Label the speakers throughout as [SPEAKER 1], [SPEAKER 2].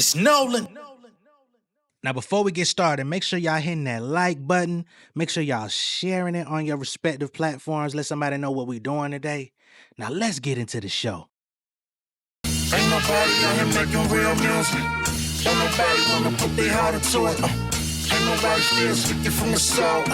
[SPEAKER 1] It's Nolan.
[SPEAKER 2] Now, before we get started, make sure y'all hitting that like button. Make sure y'all sharing it on your respective platforms. Let somebody know what we're doing today. Now, let's get into the show.
[SPEAKER 1] Ain't nobody out here making real music. Ain't nobody wanna put their heart into it. Ain't nobody still speaking from the soul.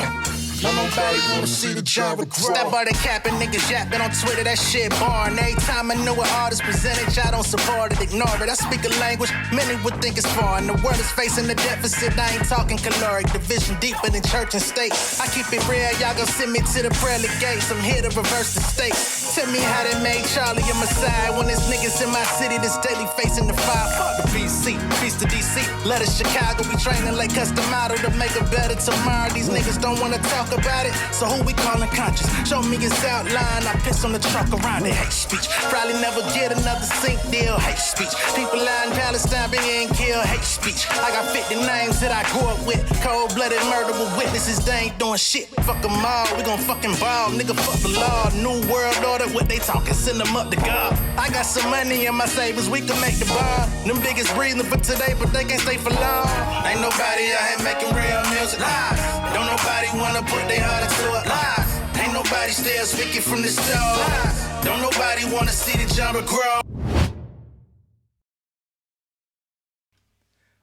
[SPEAKER 1] Don't nobody wanna see the genre grow.
[SPEAKER 3] Step by the cap and niggas yapping on Twitter, that shit boring. Every time a new artist presented, y'all don't support it, ignore it. I speak a language many would think is foreign. The world is facing a deficit, I ain't talking caloric. Division deeper than church and state. I keep it real, y'all gon' send me to the pearly gates. I'm here to reverse the stakes. Tell me how they made Charlie a messiah when there's niggas in my city that's daily facing the fire. Fuck the BC, peace to DC. Let us Chicago be training like custom model to make a better tomorrow. These niggas don't wanna talk about it, so who we calling conscious? Show me his outline, I piss on the truck around it. Hate speech, probably never get another sync deal. Hate speech, people out in Palestine being killed. Hate speech, I got 50 names that I grew up with. Cold-blooded murder with witnesses, they ain't doing shit. Fuck them all, we gon' fucking ball. Nigga, fuck the law, new world order, what they talking, send them up to God. I got some money in my savings, we can make the bar. Them biggest reason for today, but they can't stay for long. Ain't nobody out here making real music. Lies. Don't nobody wanna put their heart into it. Lies. Ain't nobody still speaking from the soul. Lies. Don't nobody wanna see the genre grow.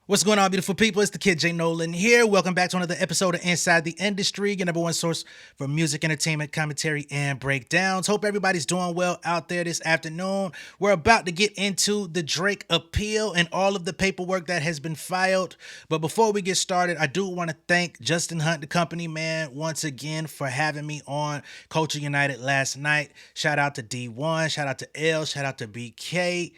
[SPEAKER 2] What's going on, beautiful people? It's the kid J Nolan here. Welcome back to another episode of Inside the Industry, your number one source for music, entertainment, commentary, and breakdowns. Hope everybody's doing well out there this afternoon. We're about to get into the Drake appeal and all of the paperwork that has been filed. But before we get started, I do want to thank Justin Hunt, the company, man, once again for having me on Culture United last night. Shout out to D1, shout out to L, shout out to BK.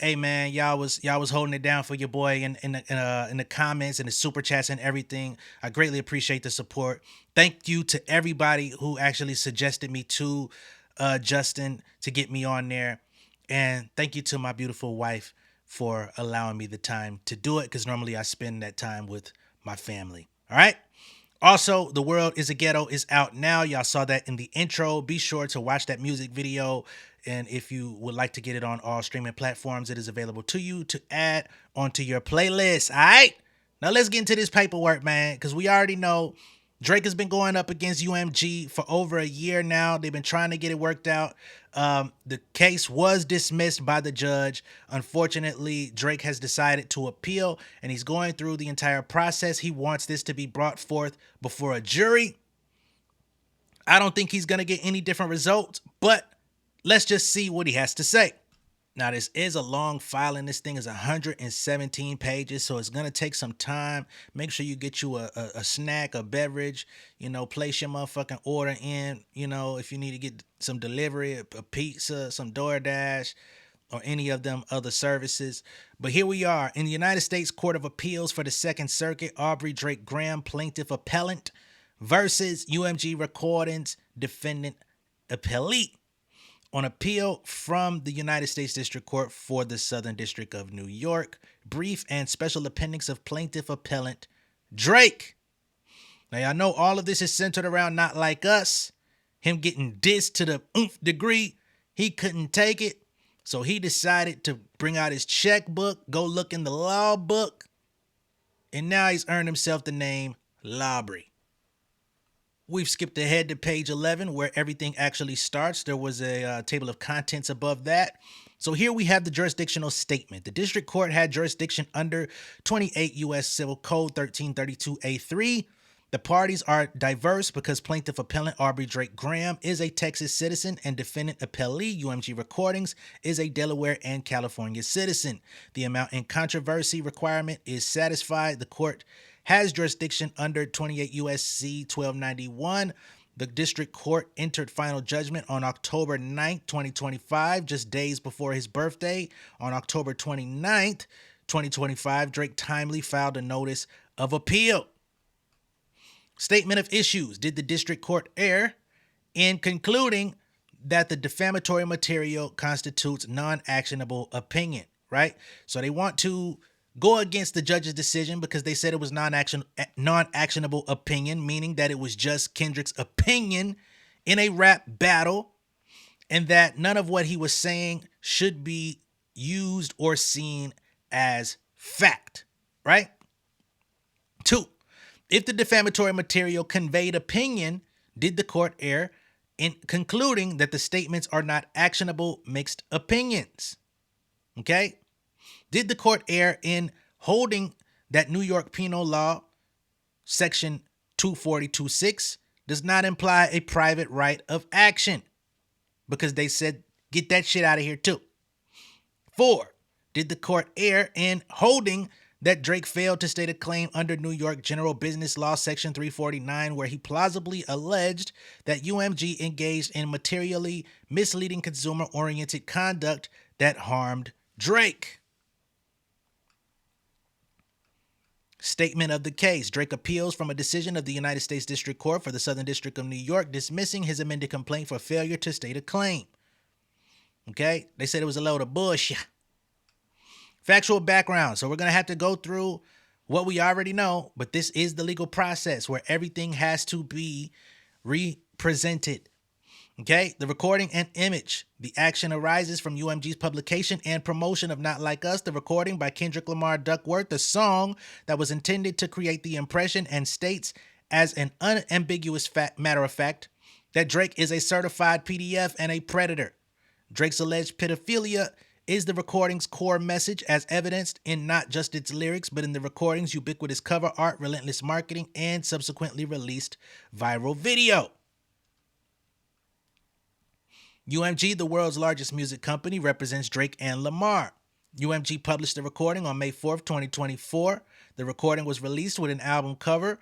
[SPEAKER 2] Hey man, y'all was holding it down for your boy in the comments and the super chats and everything. I greatly appreciate the support. Thank you to everybody who actually suggested me to Justin to get me on there, and thank you to my beautiful wife for allowing me the time to do it, because normally I spend that time with my family. All right. Also, The World is a Ghetto is out now. Y'all saw that in the intro. Be sure to watch that music video. And if you would like to get it on all streaming platforms, it is available to you to add onto your playlist. All right? Now let's get into this paperwork, man, because we already know Drake has been going up against UMG for over a year now. They've been trying to get it worked out. The case was dismissed by the judge. Unfortunately, Drake has decided to appeal, and he's going through the entire process. He wants this to be brought forth before a jury. I don't think he's going to get any different results, but let's just see what he has to say. Now, this is a long filing. This thing is 117 pages, so it's going to take some time. Make sure you get you a snack, a beverage, place your motherfucking order in, if you need to get some delivery, a pizza, some DoorDash, or any of them other services. But here we are in the United States Court of Appeals for the Second Circuit. Aubrey Drake Graham, plaintiff appellant, versus UMG Recordings, defendant appellee. On appeal from the United States District Court for the Southern District of New York, brief and special appendix of plaintiff appellant Drake. Now, y'all know all of this is centered around Not Like Us, him getting dissed to the oomph degree. He couldn't take it, so he decided to bring out his checkbook, go look in the law book, and now he's earned himself the name Labry. We've skipped ahead to page 11 where everything actually starts. There was a table of contents above that. So here we have the jurisdictional statement. The district court had jurisdiction under 28 U.S. Civil Code 1332A3. The parties are diverse because plaintiff appellant Aubrey Drake Graham is a Texas citizen and defendant appellee UMG Recordings is a Delaware and California citizen. The amount in controversy requirement is satisfied. The court has jurisdiction under 28 U.S.C. 1291. The district court entered final judgment on October 9th, 2025, just days before his birthday. On October 29th, 2025, Drake timely filed a notice of appeal. Statement of issues. Did the district court err in concluding that the defamatory material constitutes non-actionable opinion, right? So they want to go against the judge's decision because they said it was non-actionable opinion, meaning that it was just Kendrick's opinion in a rap battle, and that none of what he was saying should be used or seen as fact, right? 2, if the defamatory material conveyed opinion, did the court err in concluding that the statements are not actionable mixed opinions? Okay? Did the court err in holding that New York penal law, section 242.6, does not imply a private right of action? Because they said, get that shit out of here too. 4, did the court err in holding that Drake failed to state a claim under New York General Business Law Section 349, where he plausibly alleged that UMG engaged in materially misleading consumer-oriented conduct that harmed Drake? Statement of the case. Drake appeals from a decision of the United States District Court for the Southern District of New York dismissing his amended complaint for failure to state a claim. Okay? They said it was a load of bullshit. Factual background. So we're going to have to go through what we already know, but this is the legal process where everything has to be represented. Okay? The recording and image. The action arises from UMG's publication and promotion of Not Like Us, the recording by Kendrick Lamar Duckworth, the song that was intended to create the impression and states as an unambiguous matter of fact that Drake is a certified PDF and a predator. Drake's alleged pedophilia is the recording's core message, as evidenced in not just its lyrics, but in the recording's ubiquitous cover art, relentless marketing, and subsequently released viral video. UMG, the world's largest music company, represents Drake and Lamar. UMG published the recording on May 4th, 2024. The recording was released with an album cover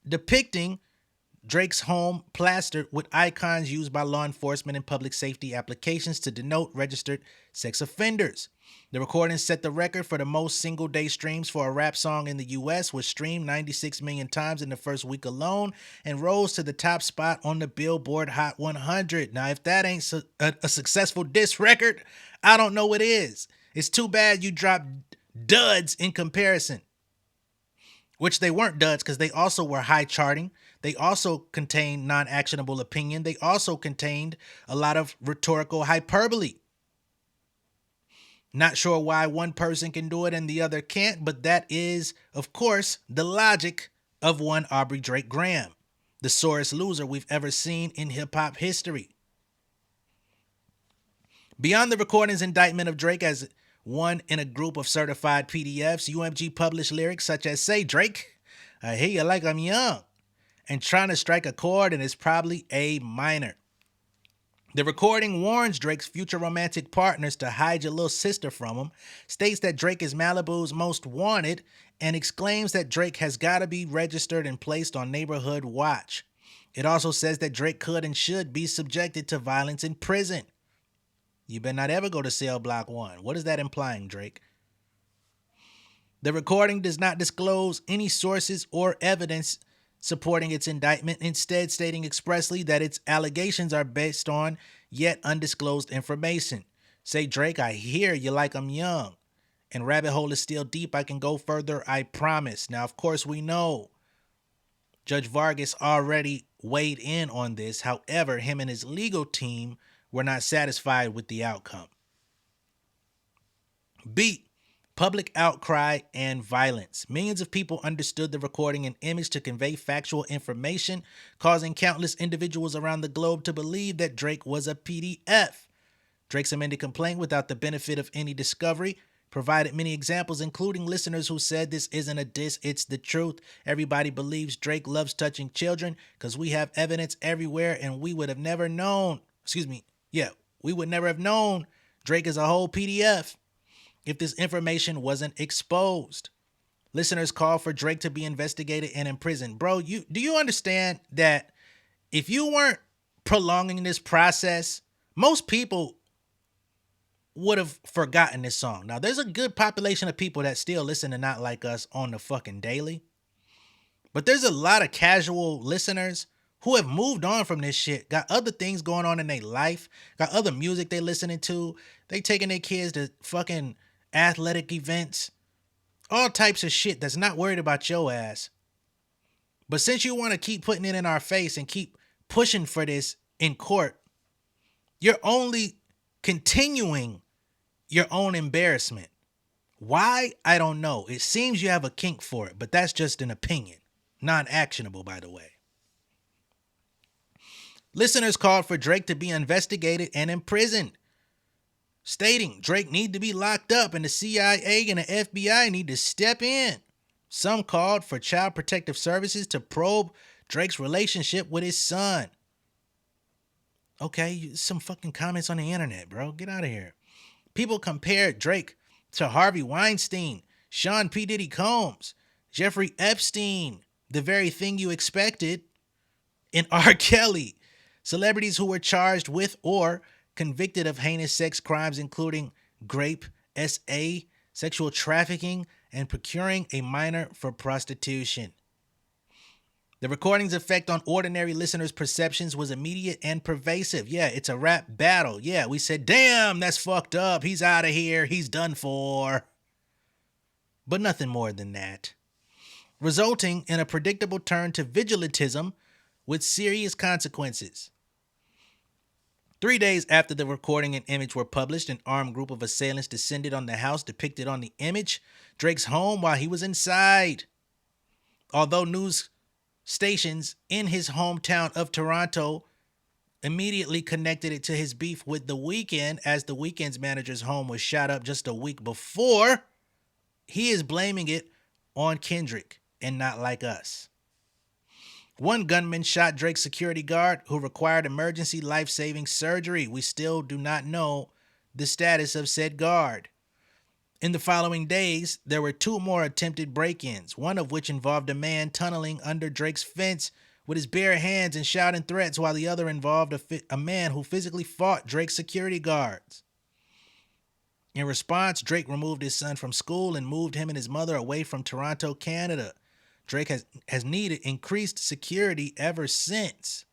[SPEAKER 2] depicting Drake's home plastered with icons used by law enforcement and public safety applications to denote registered sex offenders. The recording set the record for the most single-day streams for a rap song in the U.S., was streamed 96 million times in the first week alone and rose to the top spot on the Billboard Hot 100. Now, if that ain't a successful diss record, I don't know what is. It's too bad you dropped duds in comparison, which they weren't duds because they also were high charting. They also contained non-actionable opinion. They also contained a lot of rhetorical hyperbole. Not sure why one person can do it and the other can't, but that is, of course, the logic of one Aubrey Drake Graham, the sorest loser we've ever seen in hip-hop history. Beyond the recording's indictment of Drake as one in a group of certified PDFs, UMG published lyrics such as, "Say Drake, I hear you like I'm young," and "trying to strike a chord and it's probably A minor." The recording warns Drake's future romantic partners to hide your little sister from him, states that Drake is Malibu's most wanted, and exclaims that Drake has got to be registered and placed on neighborhood watch. It also says that Drake could and should be subjected to violence in prison. You better not ever go to cell block 1. What is that implying, Drake? The recording does not disclose any sources or evidence supporting its indictment, instead stating expressly that its allegations are based on yet undisclosed information. "Say Drake, I hear you like I'm young. And rabbit hole is still deep. I can go further, I promise." Now, of course, we know Judge Vargas already weighed in on this. However, him and his legal team were not satisfied with the outcome. B, public outcry and violence. Millions of people understood the recording and image to convey factual information, causing countless individuals around the globe to believe that Drake was a PDF. Drake's amended complaint, without the benefit of any discovery, provided many examples, including listeners who said this isn't a diss, it's the truth. Everybody believes Drake loves touching children because we have evidence everywhere, and we would have never known, we would never have known Drake is a whole PDF if this information wasn't exposed. Listeners call for Drake to be investigated and imprisoned. Bro, do you understand that if you weren't prolonging this process, most people would have forgotten this song. Now, there's a good population of people that still listen to Not Like Us on the fucking daily, but there's a lot of casual listeners who have moved on from this shit, got other things going on in their life, got other music they listening to, they taking their kids to fucking athletic events, all types of shit that's not worried about your ass. But since you want to keep putting it in our face and keep pushing for this in court, you're only continuing your own embarrassment. Why? I don't know. It seems you have a kink for it, but that's just an opinion. Non-actionable, by the way. Listeners called for Drake to be investigated and imprisoned, stating Drake need to be locked up and the CIA and the FBI need to step in. Some called for Child Protective Services to probe Drake's relationship with his son. Okay, some fucking comments on the internet, bro. Get out of here. People compared Drake to Harvey Weinstein, Sean P. Diddy Combs, Jeffrey Epstein, the very thing you expected, and R. Kelly. Celebrities who were charged with or convicted of heinous sex crimes including rape, SA, sexual trafficking, and procuring a minor for prostitution. The recording's effect on ordinary listeners' perceptions was immediate and pervasive. Yeah, it's a rap battle. Yeah, we said, damn, that's fucked up. He's out of here. He's done for. But nothing more than that. Resulting in a predictable turn to vigilantism with serious consequences. 3 days after the recording and image were published, an armed group of assailants descended on the house depicted on the image, Drake's home, while he was inside. Although news stations in his hometown of Toronto immediately connected it to his beef with The Weeknd, as The Weeknd's manager's home was shot up just a week before, he is blaming it on Kendrick and Not Like Us. One gunman shot Drake's security guard who required emergency life-saving surgery. We still do not know the status of said guard. In the following days, there were 2 more attempted break-ins, one of which involved a man tunneling under Drake's fence with his bare hands and shouting threats, while the other involved a man who physically fought Drake's security guards. In response, Drake removed his son from school and moved him and his mother away from Toronto, Canada. Drake has needed increased security ever since.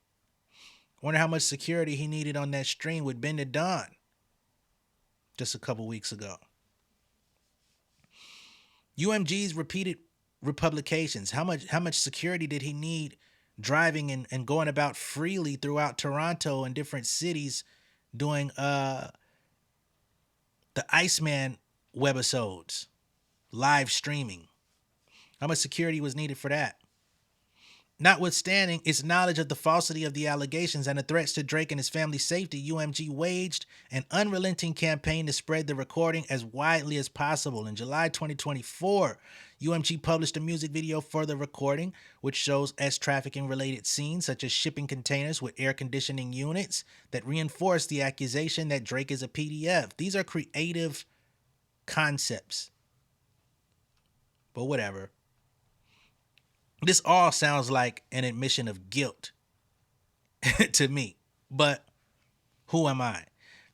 [SPEAKER 2] Wonder how much security he needed on that stream with Ben the Don just a couple weeks ago. UMG's repeated republications. How much security did he need driving and going about freely throughout Toronto and different cities doing the Iceman webisodes, live streaming? How much security was needed for that? Notwithstanding its knowledge of the falsity of the allegations and the threats to Drake and his family's safety, UMG waged an unrelenting campaign to spread the recording as widely as possible. In July 2024, UMG published a music video for the recording, which shows trafficking-related scenes such as shipping containers with air conditioning units that reinforce the accusation that Drake is a PDF. These are creative concepts. But whatever. This all sounds like an admission of guilt to me, but who am I?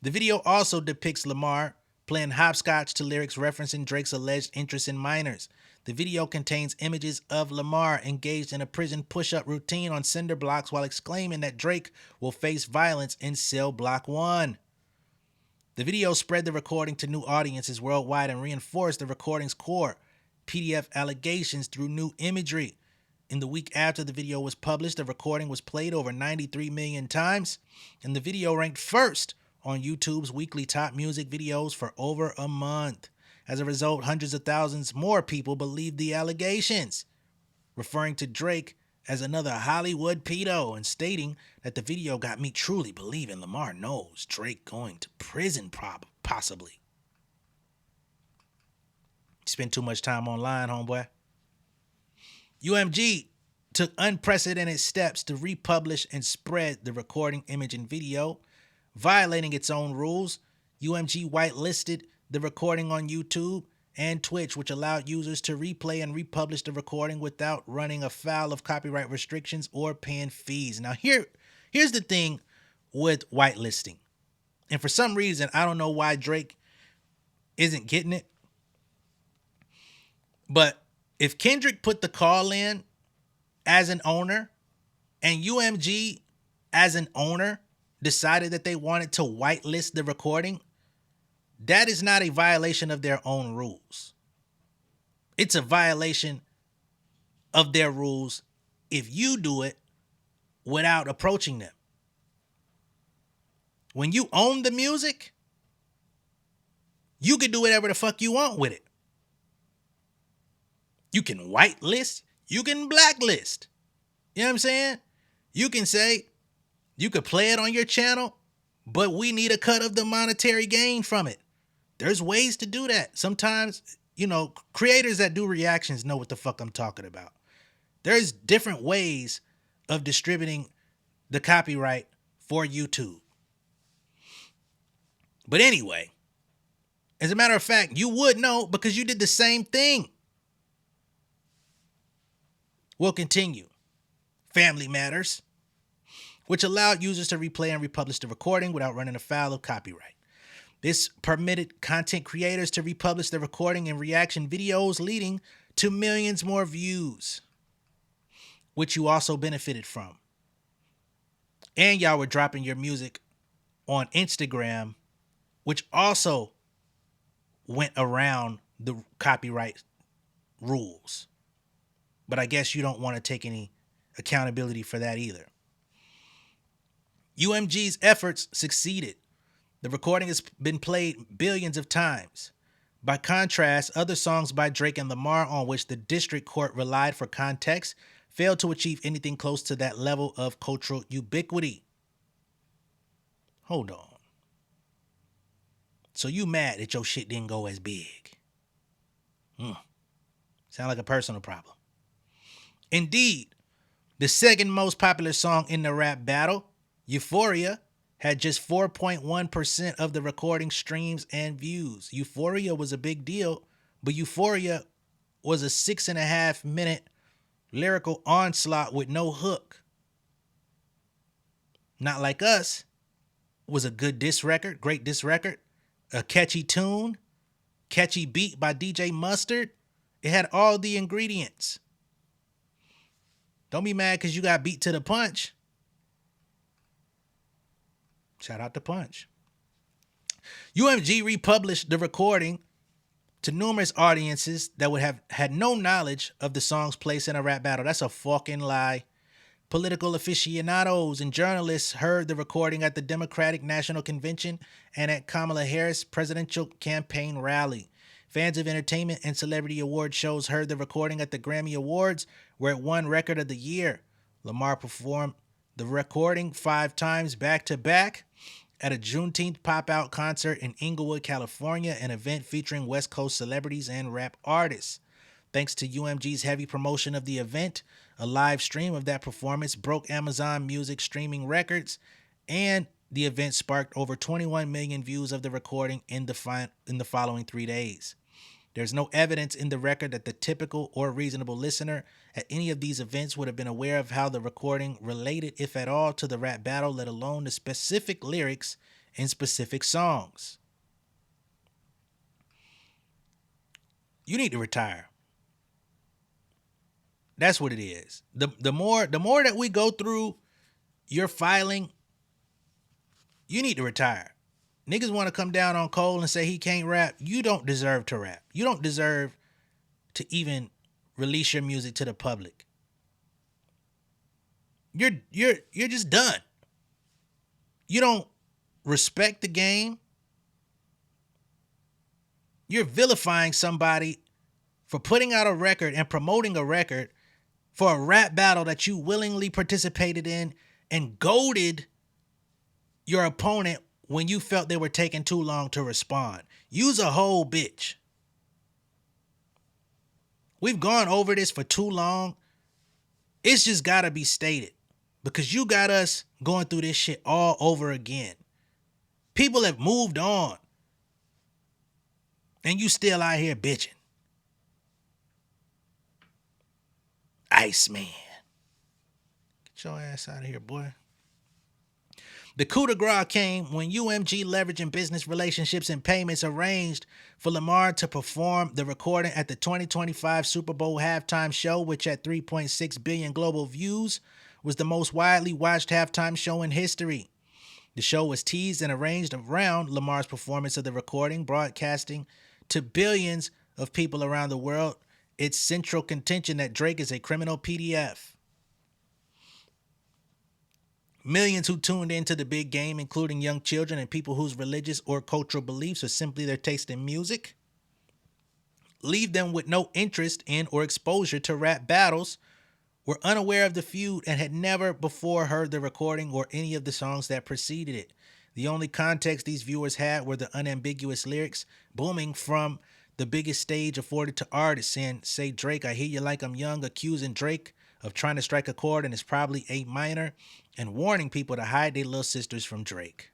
[SPEAKER 2] The video also depicts Lamar playing hopscotch to lyrics referencing Drake's alleged interest in minors. The video contains images of Lamar engaged in a prison push-up routine on cinder blocks while exclaiming that Drake will face violence in cell block 1. The video spread the recording to new audiences worldwide and reinforced the recording's core PDF allegations through new imagery. In the week after the video was published, the recording was played over 93 million times, and the video ranked first on YouTube's weekly top music videos for over a month. As a result, hundreds of thousands more people believed the allegations, referring to Drake as another Hollywood pedo and stating that the video got me truly believing Lamar knows Drake going to prison possibly. Spend too much time online, homeboy. UMG took unprecedented steps to republish and spread the recording, image, and video. Violating its own rules, UMG whitelisted the recording on YouTube and Twitch, which allowed users to replay and republish the recording without running afoul of copyright restrictions or paying fees. Now, here's the thing with whitelisting. And for some reason, I don't know why Drake isn't getting it. But if Kendrick put the call in as an owner and UMG as an owner decided that they wanted to whitelist the recording, that is not a violation of their own rules. It's a violation of their rules if you do it without approaching them. When you own the music, you can do whatever the fuck you want with it. You can whitelist, you can blacklist. You know what I'm saying? You can say, you could play it on your channel, but we need a cut of the monetary gain from it. There's ways to do that. Sometimes, creators that do reactions know what the fuck I'm talking about. There's different ways of distributing the copyright for YouTube. But anyway, as a matter of fact, you would know because you did the same thing. We'll continue. Family Matters, which allowed users to replay and republish the recording without running afoul of copyright. This permitted content creators to republish the recording and reaction videos, leading to millions more views, which you also benefited from. And y'all were dropping your music on Instagram, which also went around the copyright rules. But I guess you don't want to take any accountability for that either. UMG's efforts succeeded. The recording has been played billions of times. By contrast, other songs by Drake and Lamar, on which the district court relied for context, failed to achieve anything close to that level of cultural ubiquity. Hold on. So you mad that your shit didn't go as big? Sound like a personal problem. Indeed, the second most popular song in the rap battle, Euphoria, had just 4.1% of the recording streams and views. Euphoria was a big deal, but Euphoria was a 6.5 minute lyrical onslaught with no hook. Not Like Us was a good diss record, great diss record, a catchy tune, catchy beat by DJ Mustard. It had all the ingredients. Don't be mad because you got beat to the punch. Shout out to Punch. UMG republished the recording to numerous audiences that would have had no knowledge of the song's place in a rap battle. That's a fucking lie. Political aficionados and journalists heard the recording at the Democratic National Convention and at Kamala Harris' presidential campaign rally. Fans of entertainment and celebrity award shows heard the recording at the Grammy Awards, where it won Record of the Year. Lamar performed the recording 5 times back-to-back at a Juneteenth pop-out concert in Inglewood, California, an event featuring West Coast celebrities and rap artists. Thanks to UMG's heavy promotion of the event, a live stream of that performance broke Amazon Music streaming records, and the event sparked over 21 million views of the recording in the following 3 days. There's no evidence in the record that the typical or reasonable listener at any of these events would have been aware of how the recording related, if at all, to the rap battle, let alone the specific lyrics in specific songs. You need to retire. That's what it is. The more that we go through your filing, you need to retire. Niggas want to come down on Cole and say he can't rap. You don't deserve to rap. You don't deserve to even release your music to the public. You're just done. You don't respect the game. You're vilifying somebody for putting out a record and promoting a record for a rap battle that you willingly participated in and goaded your opponent when you felt they were taking too long to respond. Use a whole bitch. We've gone over this for too long. It's just got to be stated because you got us going through this shit all over again. People have moved on and you still out here bitching. Iceman. Get your ass out of here, boy. The coup de grace came when UMG, leveraging business relationships and payments, arranged for Lamar to perform the recording at the 2025 Super Bowl halftime show, which at 3.6 billion global views was the most widely watched halftime show in history. The show was teased and arranged around Lamar's performance of the recording, broadcasting to billions of people around the world its central contention that Drake is a criminal PDF. Millions who tuned into the big game, including young children and people whose religious or cultural beliefs or simply their taste in music, leave them with no interest in or exposure to rap battles, were unaware of the feud, and had never before heard the recording or any of the songs that preceded it. The only context these viewers had were the unambiguous lyrics booming from the biggest stage afforded to artists, saying, "Say Drake, I hear you like I'm young," accusing Drake of trying to strike a chord and it's probably A minor, and warning people to hide their little sisters from Drake.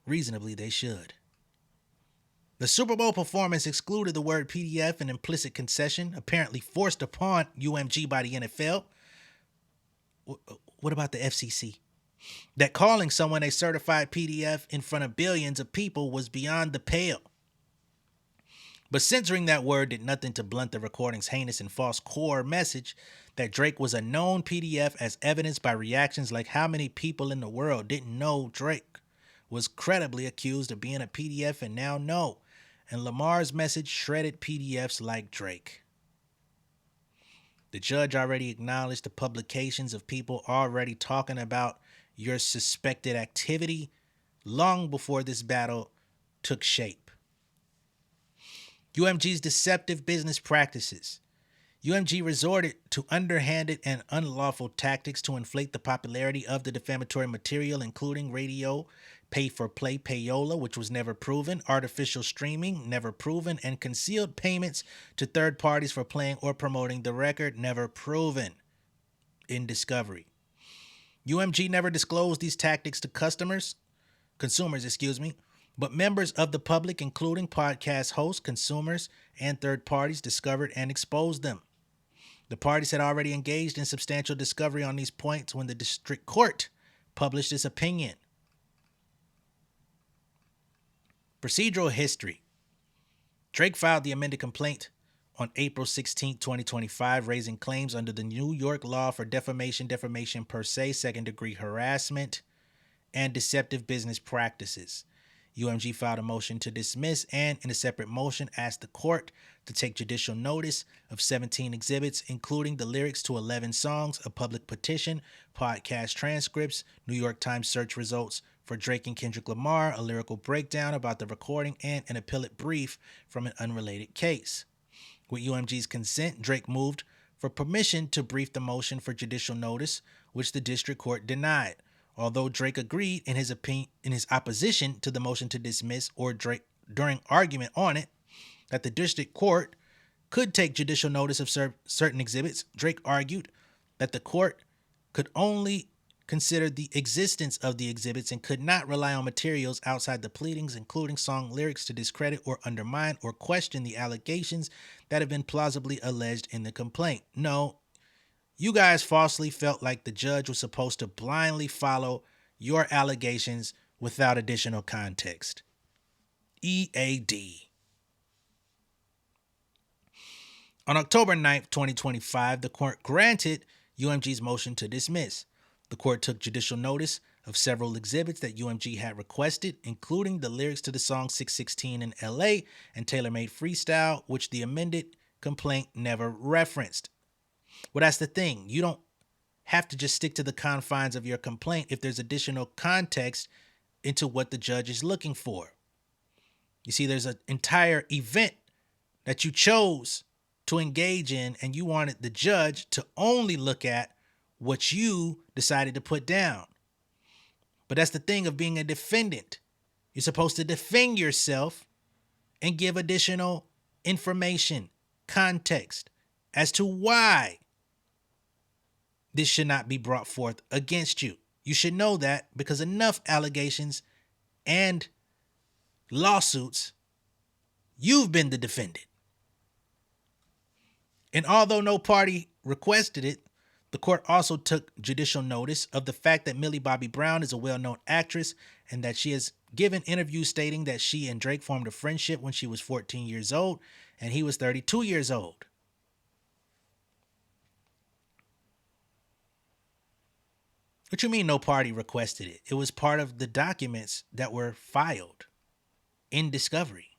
[SPEAKER 2] Reasonably, they should. The Super Bowl performance excluded the word PDF, an implicit concession apparently forced upon UMG by the NFL. What about the FCC? That calling someone a certified PDF in front of billions of people was beyond the pale. But censoring that word did nothing to blunt the recording's heinous and false core message that Drake was a known PDF, as evidenced by reactions like how many people in the world didn't know Drake was credibly accused of being a PDF and now know. And Lamar's message shredded PDFs like Drake. The judge already acknowledged the publications of people already talking about your suspected activity long before this battle took shape. UMG's deceptive business practices. UMG resorted to underhanded and unlawful tactics to inflate the popularity of the defamatory material, including radio pay-for-play payola, which was never proven, artificial streaming, never proven, and concealed payments to third parties for playing or promoting the record, never proven in discovery. UMG never disclosed these tactics to consumers, but members of the public, including podcast hosts, consumers, and third parties, discovered and exposed them. The parties had already engaged in substantial discovery on these points when the district court published its opinion. Procedural history. Drake filed the amended complaint on April 16, 2025, raising claims under the New York law for defamation per se, second-degree harassment, and deceptive business practices. UMG filed a motion to dismiss and, in a separate motion, asked the court to take judicial notice of 17 exhibits, including the lyrics to 11 songs, a public petition, podcast transcripts, New York Times search results for Drake and Kendrick Lamar, a lyrical breakdown about the recording, and an appellate brief from an unrelated case. With UMG's consent, Drake moved for permission to brief the motion for judicial notice, which the district court denied. Although Drake agreed in his opposition to the motion to dismiss or during argument on it that the district court could take judicial notice of certain exhibits, Drake argued that the court could only consider the existence of the exhibits and could not rely on materials outside the pleadings, including song lyrics, to discredit or undermine or question the allegations that have been plausibly alleged in the complaint. No, you guys falsely felt like the judge was supposed to blindly follow your allegations without additional context. EAD. On October 9th, 2025, the court granted UMG's motion to dismiss. The court took judicial notice of several exhibits that UMG had requested, including the lyrics to the song 616 in LA and Tailor-Made Freestyle, which the amended complaint never referenced. Well, that's the thing. You don't have to just stick to the confines of your complaint if there's additional context into what the judge is looking for. You see, there's an entire event that you chose to engage in, and you wanted the judge to only look at what you decided to put down. But that's the thing of being a defendant. You're supposed to defend yourself and give additional information, context as to why this should not be brought forth against you. You should know that because enough allegations and lawsuits, you've been the defendant. And although no party requested it, the court also took judicial notice of the fact that Millie Bobby Brown is a well-known actress and that she has given interviews stating that she and Drake formed a friendship when she was 14 years old and he was 32 years old. What you mean no party requested it? It was part of the documents that were filed in discovery.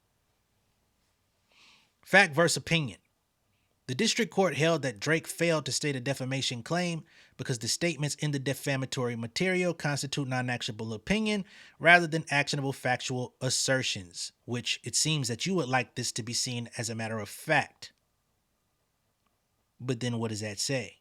[SPEAKER 2] Fact versus opinion. The district court held that Drake failed to state a defamation claim because the statements in the defamatory material constitute non-actionable opinion rather than actionable factual assertions, which it seems that you would like this to be seen as a matter of fact. But then what does that say?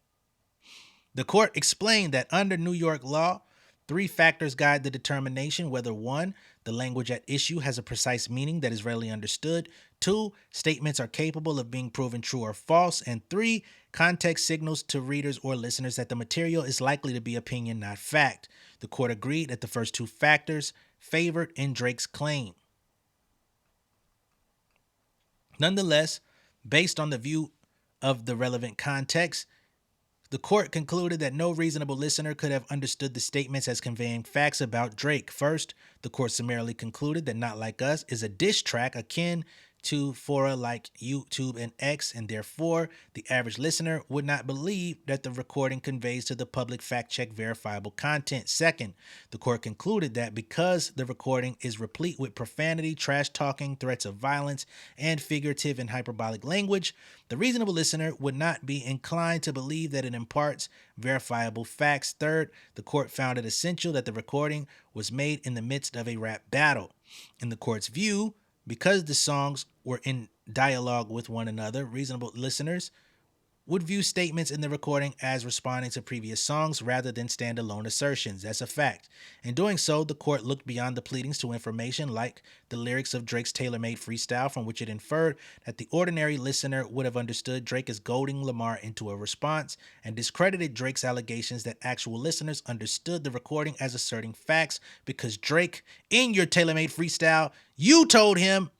[SPEAKER 2] The court explained that under New York law, 3 factors guide the determination whether 1, the language at issue has a precise meaning that is readily understood, 2, statements are capable of being proven true or false, and 3, context signals to readers or listeners that the material is likely to be opinion, not fact. The court agreed that the first 2 factors favored in Drake's claim. Nonetheless, based on the view of the relevant context, the court concluded that no reasonable listener could have understood the statements as conveying facts about Drake. First, the court summarily concluded that Not Like Us is a diss track akin to fora like YouTube and X, and therefore the average listener would not believe that the recording conveys to the public fact-check verifiable content. Second, the court concluded that because the recording is replete with profanity, trash talking, threats of violence, and figurative and hyperbolic language, the reasonable listener would not be inclined to believe that it imparts verifiable facts. Third, the court found it essential that the recording was made in the midst of a rap battle. In the court's view, because the songs were in dialogue with one another, reasonable listeners would view statements in the recording as responding to previous songs rather than standalone assertions. That's a fact. In doing so, the court looked beyond the pleadings to information like the lyrics of Drake's tailor-made freestyle, from which it inferred that the ordinary listener would have understood Drake as goading Lamar into a response, and discredited Drake's allegations that actual listeners understood the recording as asserting facts because Drake, in your tailor-made freestyle, you told him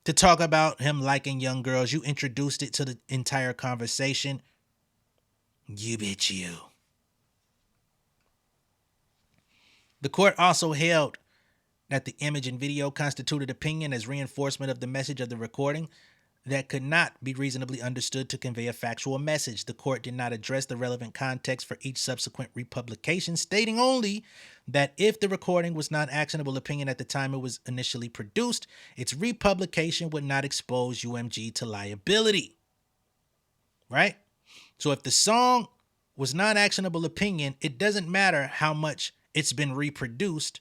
[SPEAKER 2] to talk about him liking young girls. You introduced it to the entire conversation. You bitch you. The court also held that the image and video constituted opinion as reinforcement of the message of the recording that could not be reasonably understood to convey a factual message. The court did not address the relevant context for each subsequent republication, stating only that if the recording was not actionable opinion at the time it was initially produced, its republication would not expose UMG to liability. Right? So if the song was not actionable opinion, it doesn't matter how much it's been reproduced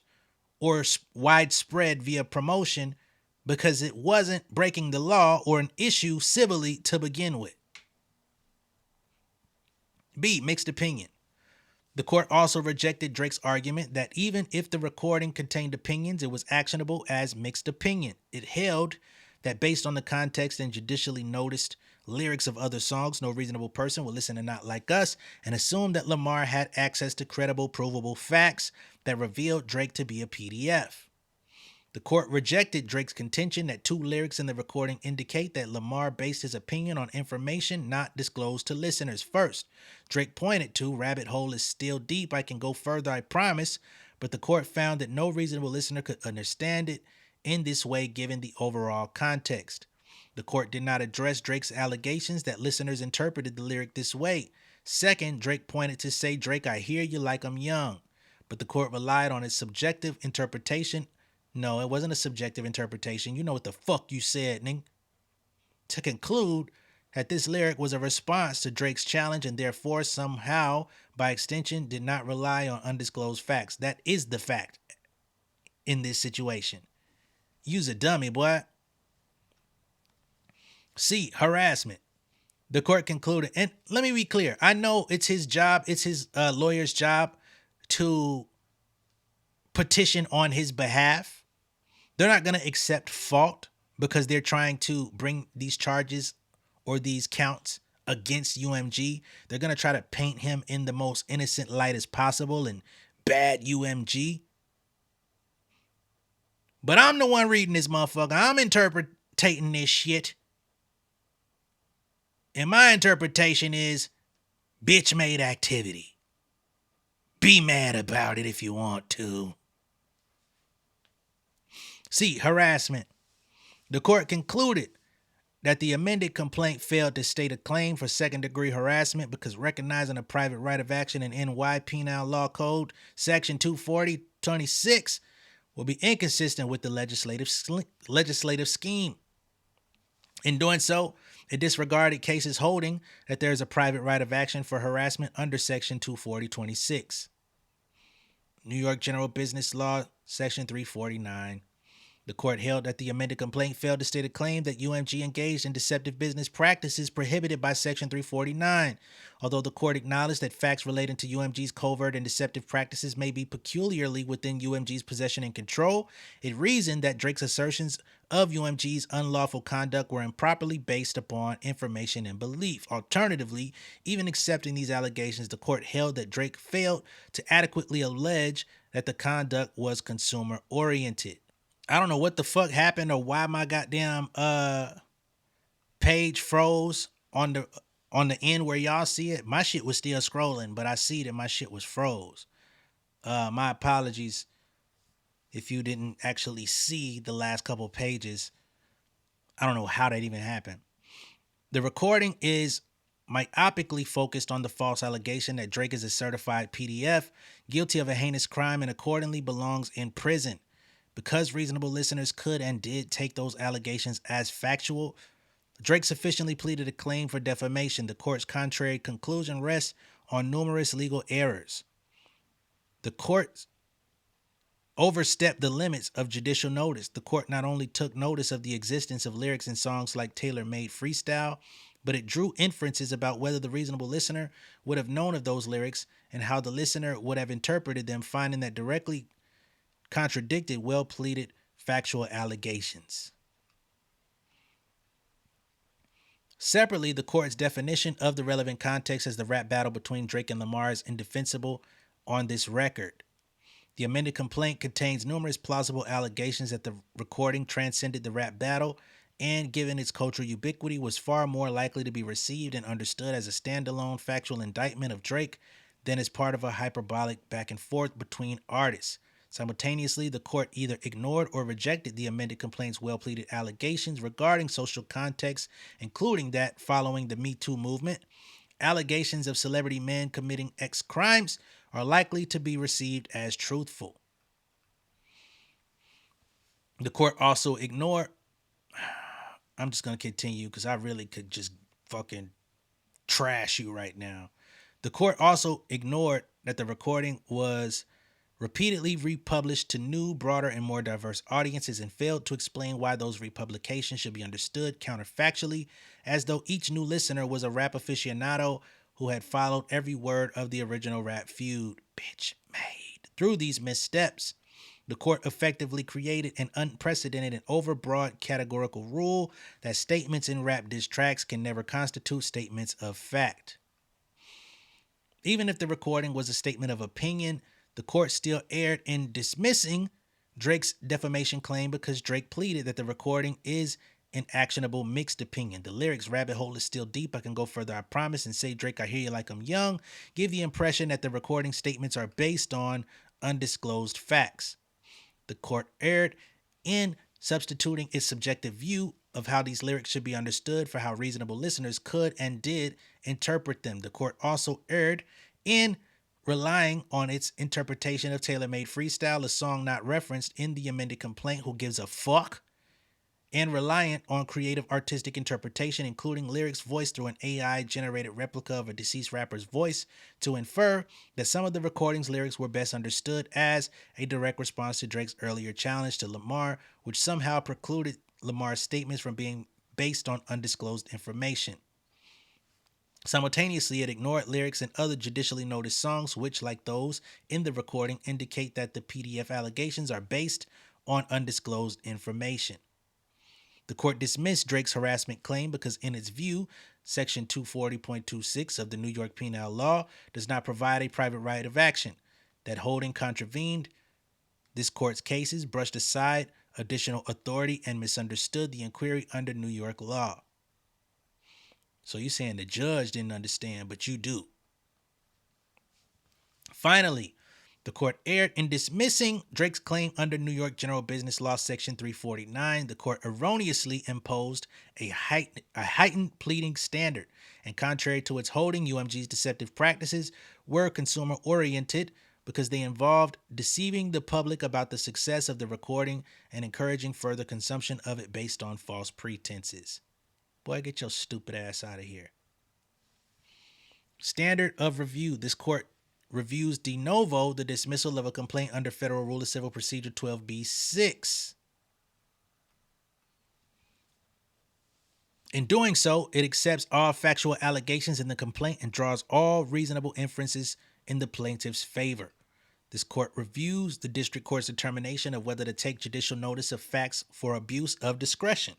[SPEAKER 2] or widespread via promotion, because it wasn't breaking the law or an issue civilly to begin with. B, mixed opinion. The court also rejected Drake's argument that even if the recording contained opinions, it was actionable as mixed opinion. It held that based on the context and judicially noticed lyrics of other songs, no reasonable person would listen to Not Like Us and assume that Lamar had access to credible, provable facts that revealed Drake to be a PDF. The court rejected Drake's contention that 2 lyrics in the recording indicate that Lamar based his opinion on information not disclosed to listeners. First, Drake pointed to, "Rabbit hole is still deep, I can go further, I promise," but the court found that no reasonable listener could understand it in this way given the overall context. The court did not address Drake's allegations that listeners interpreted the lyric this way. Second, Drake pointed to say, "Drake, I hear you like I'm young," but the court relied on its subjective interpretation. No, it wasn't a subjective interpretation. You know what the fuck you said, ning. To conclude that this lyric was a response to Drake's challenge and therefore somehow, by extension, did not rely on undisclosed facts. That is the fact in this situation. You's a dummy, boy. C, harassment. The court concluded, and let me be clear, I know it's his job, it's his lawyer's job to petition on his behalf. They're not going to accept fault because they're trying to bring these charges or these counts against UMG. They're going to try to paint him in the most innocent light as possible and bad UMG. But I'm the one reading this motherfucker. I'm interpreting this shit. And my interpretation is bitch-made activity. Be mad about it if you want to. C, harassment. The court concluded that the amended complaint failed to state a claim for second-degree harassment because recognizing a private right of action in NY Penal Law Code, Section 240-26, will be inconsistent with the legislative scheme. In doing so, It disregarded cases holding that there is a private right of action for harassment under Section 240.26. New York General Business Law, Section 349. The court held that the amended complaint failed to state a claim that UMG engaged in deceptive business practices prohibited by Section 349. Although the court acknowledged that facts relating to UMG's covert and deceptive practices may be peculiarly within UMG's possession and control, it reasoned that Drake's assertions of UMG's unlawful conduct were improperly based upon information and belief. Alternatively, even accepting these allegations, the court held that Drake failed to adequately allege that the conduct was consumer-oriented. I don't know what the fuck happened or why my goddamn page froze on the end where y'all see it. My shit was still scrolling, but I see that my shit was froze. My apologies if you didn't actually see the last couple pages. I don't know how that even happened. The recording is myopically focused on the false allegation that Drake is a certified PDF, guilty of a heinous crime, and accordingly belongs in prison. Because reasonable listeners could and did take those allegations as factual, Drake sufficiently pleaded a claim for defamation. The court's contrary conclusion rests on numerous legal errors. The court overstepped the limits of judicial notice. The court not only took notice of the existence of lyrics in songs like Tailor-Made Freestyle, but it drew inferences about whether the reasonable listener would have known of those lyrics and how the listener would have interpreted them, finding that directly contradicted well-pleaded factual allegations. Separately, the court's definition of the relevant context as the rap battle between Drake and Lamar is indefensible on this record. The amended complaint contains numerous plausible allegations that the recording transcended the rap battle and, given its cultural ubiquity, was far more likely to be received and understood as a standalone factual indictment of Drake than as part of a hyperbolic back and forth between artists. Simultaneously, the court either ignored or rejected the amended complaint's well-pleaded allegations regarding social context, including that following the Me Too movement, allegations of celebrity men committing X crimes are likely to be received as truthful. The court also ignored, I'm just going to continue because I really could just fucking trash you right now. The court also ignored that the recording was repeatedly republished to new, broader, and more diverse audiences and failed to explain why those republications should be understood counterfactually, as though each new listener was a rap aficionado who had followed every word of the original rap feud, bitch made. Through these missteps, the court effectively created an unprecedented and overbroad categorical rule that statements in rap diss tracks can never constitute statements of fact. Even if the recording was a statement of opinion, the court still erred in dismissing Drake's defamation claim because Drake pleaded that the recording is an actionable mixed opinion. The lyrics rabbit hole is still deep. I can go further, I promise, and say Drake, I hear you like I'm young. Give the impression that the recording statements are based on undisclosed facts. The court erred in substituting its subjective view of how these lyrics should be understood for how reasonable listeners could and did interpret them. The court also erred in relying on its interpretation of Tailor-Made Freestyle, a song not referenced in the amended complaint, Who Gives a Fuck, and reliant on creative artistic interpretation, including lyrics voiced through an AI-generated replica of a deceased rapper's voice, to infer that some of the recording's lyrics were best understood as a direct response to Drake's earlier challenge to Lamar, which somehow precluded Lamar's statements from being based on undisclosed information. Simultaneously, it ignored lyrics in other judicially noticed songs, which, like those in the recording, indicate that the PDF allegations are based on undisclosed information. The court dismissed Drake's harassment claim because, in its view, Section 240.26 of the New York Penal Law does not provide a private right of action. That holding contravened this court's cases, brushed aside additional authority, and misunderstood the inquiry under New York law. So you're saying the judge didn't understand, but you do. Finally, the court erred in dismissing Drake's claim under New York General Business Law Section 349. The court erroneously imposed a heightened pleading standard, and contrary to its holding, UMG's deceptive practices were consumer-oriented because they involved deceiving the public about the success of the recording and encouraging further consumption of it based on false pretenses. Boy, get your stupid ass out of here. Standard of review. This court reviews de novo the dismissal of a complaint under Federal Rule of Civil Procedure 12b-6. In doing so, it accepts all factual allegations in the complaint and draws all reasonable inferences in the plaintiff's favor. This court reviews the district court's determination of whether to take judicial notice of facts for abuse of discretion.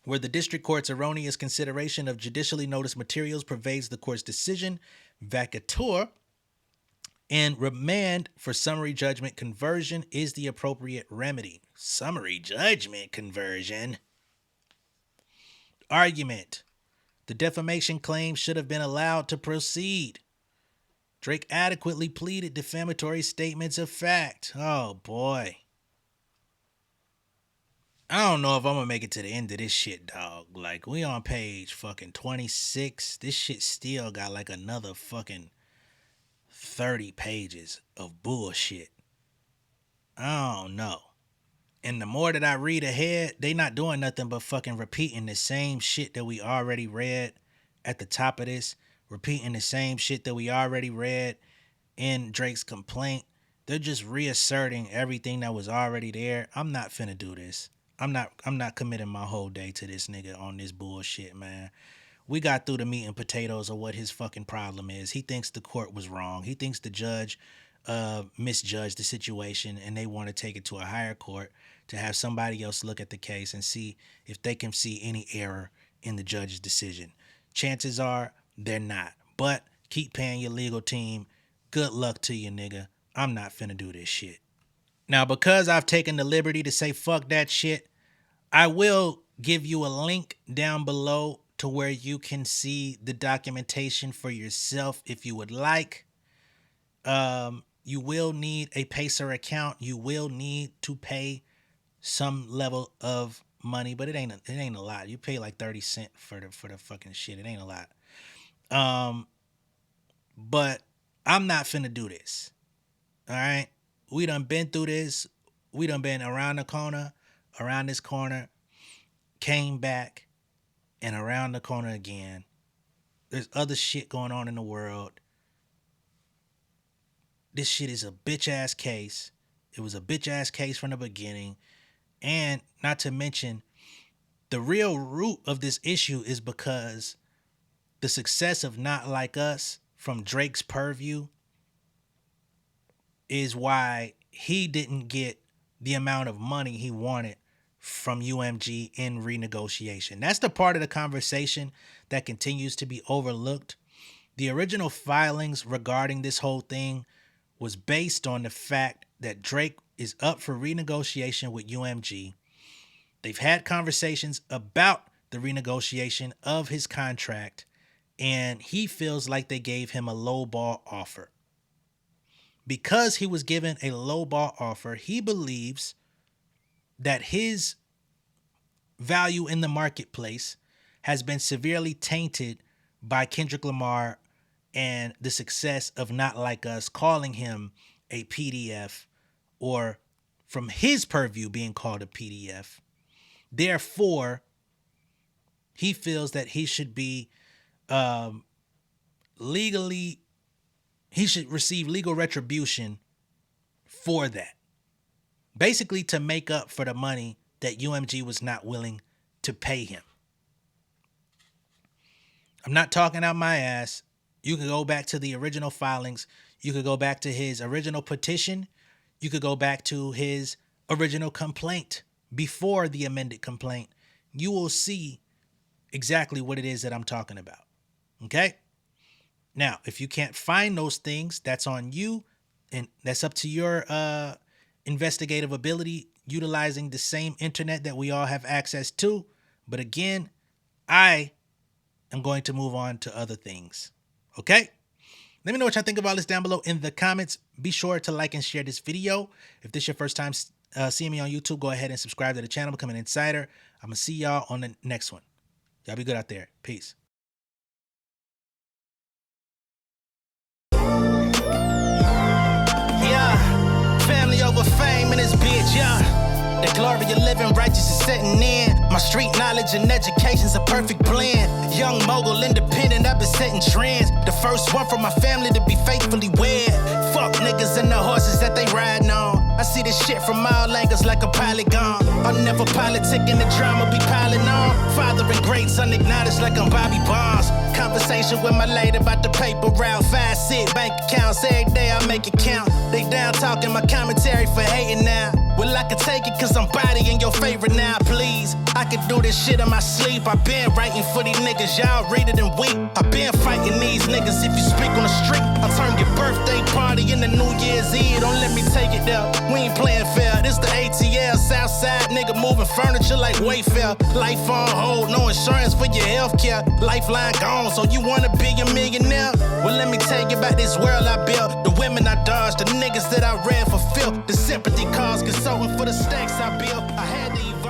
[SPEAKER 2] Where the district court's erroneous consideration of judicially noticed materials pervades the court's decision, vacatur and remand for summary judgment conversion is the appropriate remedy. Summary judgment conversion. Argument. The defamation claim should have been allowed to proceed. Drake adequately pleaded defamatory statements of fact. Oh boy. I don't know if I'm gonna make it to the end of this shit, dog. Like, we on page fucking 26. This shit still got like another fucking 30 pages of bullshit. I don't know. And the more that I read ahead, they not doing nothing but fucking repeating the same shit that we already read at the top of this. Repeating the same shit that we already read in Drake's complaint. They're just reasserting everything that was already there. I'm not finna do this. I'm not committing my whole day to this nigga on this bullshit, man. We got through the meat and potatoes of what his fucking problem is. He thinks the court was wrong. He thinks the judge misjudged the situation, and they want to take it to a higher court to have somebody else look at the case and see if they can see any error in the judge's decision. Chances are they're not. But keep paying your legal team. Good luck to you, nigga. I'm not finna do this shit. Now, because I've taken the liberty to say fuck that shit, I will give you a link down below to where you can see the documentation for yourself if you would like. You will need a Pacer account. You will need to pay some level of money, but it ain't a lot. You pay like 30 cents for the fucking shit. It ain't a lot. But I'm not finna do this. All right. We done been through this. We done been around this corner, came back, and around the corner again. There's other shit going on in the world. This shit is a bitch-ass case. It was a bitch-ass case from the beginning. And not to mention, the real root of this issue is because the success of Not Like Us from Drake's purview is why he didn't get the amount of money he wanted from UMG in renegotiation. That's the part of the conversation that continues to be overlooked. The original filings regarding this whole thing was based on the fact that Drake is up for renegotiation with UMG. They've had conversations about the renegotiation of his contract, and he feels like they gave him a lowball offer. Because he was given a lowball offer, he believes that his value in the marketplace has been severely tainted by Kendrick Lamar and the success of Not Like Us calling him a PDF, or from his purview being called a PDF. Therefore, he feels that he should be he should receive legal retribution for that. Basically to make up for the money that UMG was not willing to pay him. I'm not talking out my ass. You can go back to the original filings. You could go back to his original petition. You could go back to his original complaint before the amended complaint. You will see exactly what it is that I'm talking about. Okay? Now, if you can't find those things, that's on you, and that's up to your investigative ability, utilizing the same internet that we all have access to. But again, I am going to move on to other things. Okay? Let me know what y'all think about this down below in the comments. Be sure to like and share this video. If this is your first time seeing me on YouTube, go ahead and subscribe to the channel, become an insider. I'm going to see y'all on the next one. Y'all be good out there. Peace.
[SPEAKER 3] Yeah, family over fame in this bitch, yeah. The glory of living righteous is setting in. My street knowledge and education's a perfect blend. Young mogul, independent, I've been setting trends. The first one from my family to be faithfully wed. Fuck niggas and the horses that they riding on. I see this shit from all angles like a polygon. I'll never politic and the drama be piling on. Father and greats unacknowledged like I'm Bobby Bonds. Conversation with my lady about the paper route. 5 sit bank accounts every day I make it count. They down talking my commentary for hating now. Well, I can take it cause I'm bodying your favorite now, please. I can do this shit in my sleep. I been writing for these niggas, y'all read it and weep. I been fighting these niggas if you speak on the street. I'll turn your birthday party into New Year's Eve. Don't let me take it there. We ain't playing fair. This the ATL, Southside nigga moving furniture like Wayfair. Life on hold, no insurance for your healthcare. Lifeline gone, so you wanna be a millionaire? Well, let me tell you about this world I built. The women I dodged, the niggas that I read for filth. The sympathy calls, consulting for the stacks I built. I had to evolve.